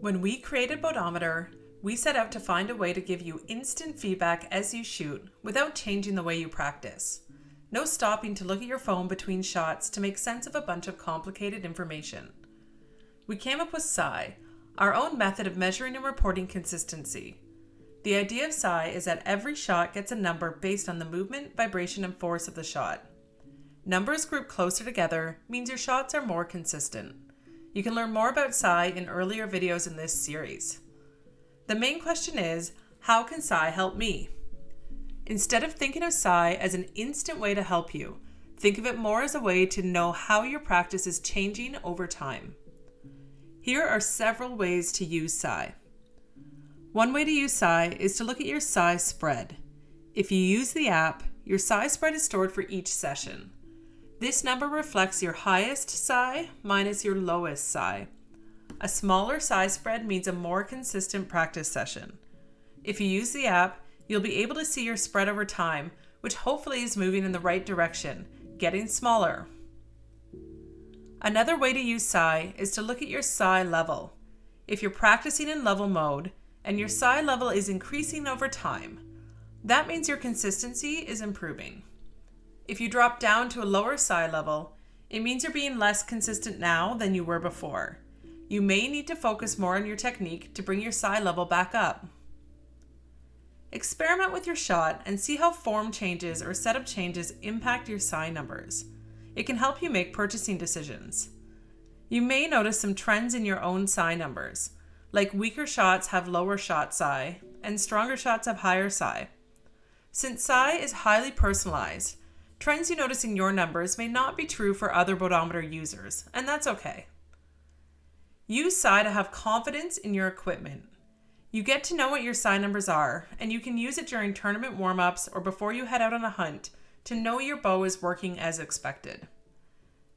When we created BOWdometer, we set out to find a way to give you instant feedback as you shoot without changing the way you practice. No stopping to look at your phone between shots to make sense of a bunch of complicated information. We came up with psi, our own method of measuring and reporting consistency. The idea of psi is that every shot gets a number based on the movement, vibration, and force of the shot. Numbers grouped closer together means your shots are more consistent. You can learn more about psi in earlier videos in this series. The main question is, how can psi help me? Instead of thinking of psi as an instant way to help you, think of it more as a way to know how your practice is changing over time. Here are several ways to use psi. One way to use psi is to look at your psi spread. If you use the app, your psi spread is stored for each session. This number reflects your highest psi minus your lowest psi. A smaller psi spread means a more consistent practice session. If you use the app, you'll be able to see your spread over time, which hopefully is moving in the right direction, getting smaller. Another way to use psi is to look at your psi level. If you're practicing in level mode and your psi level is increasing over time, that means your consistency is improving. If you drop down to a lower psi level, it means you're being less consistent now than you were before. You may need to focus more on your technique to bring your psi level back up. Experiment with your shot and see how form changes or setup changes impact your psi numbers. It can help you make purchasing decisions. You may notice some trends in your own psi numbers, like weaker shots have lower shot psi and stronger shots have higher psi. Since psi is highly personalized, trends you notice in your numbers may not be true for other BOWdometer users, and that's okay. Use psi to have confidence in your equipment. You get to know what your psi numbers are, and you can use it during tournament warm-ups or before you head out on a hunt to know your bow is working as expected.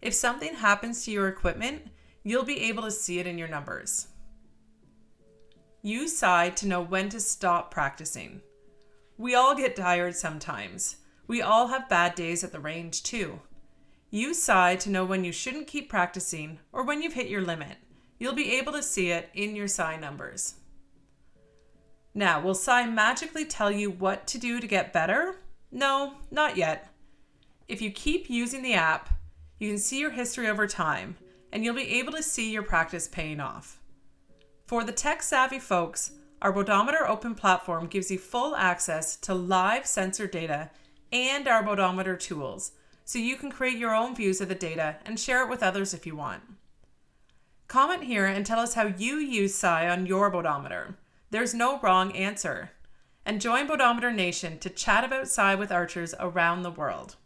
If something happens to your equipment, you'll be able to see it in your numbers. Use psi to know when to stop practicing. We all get tired sometimes. We all have bad days at the range too. Use psi to know when you shouldn't keep practicing or when you've hit your limit. You'll be able to see it in your psi numbers. Now, will psi magically tell you what to do to get better? No, not yet. If you keep using the app, you can see your history over time, and you'll be able to see your practice paying off. For the tech-savvy folks, our BOWdometer Open platform gives you full access to live sensor data and our BOWdometer tools, so you can create your own views of the data and share it with others if you want. Comment here and tell us how you use psi on your BOWdometer. There's no wrong answer. And join BOWdometer Nation to chat about psi with archers around the world.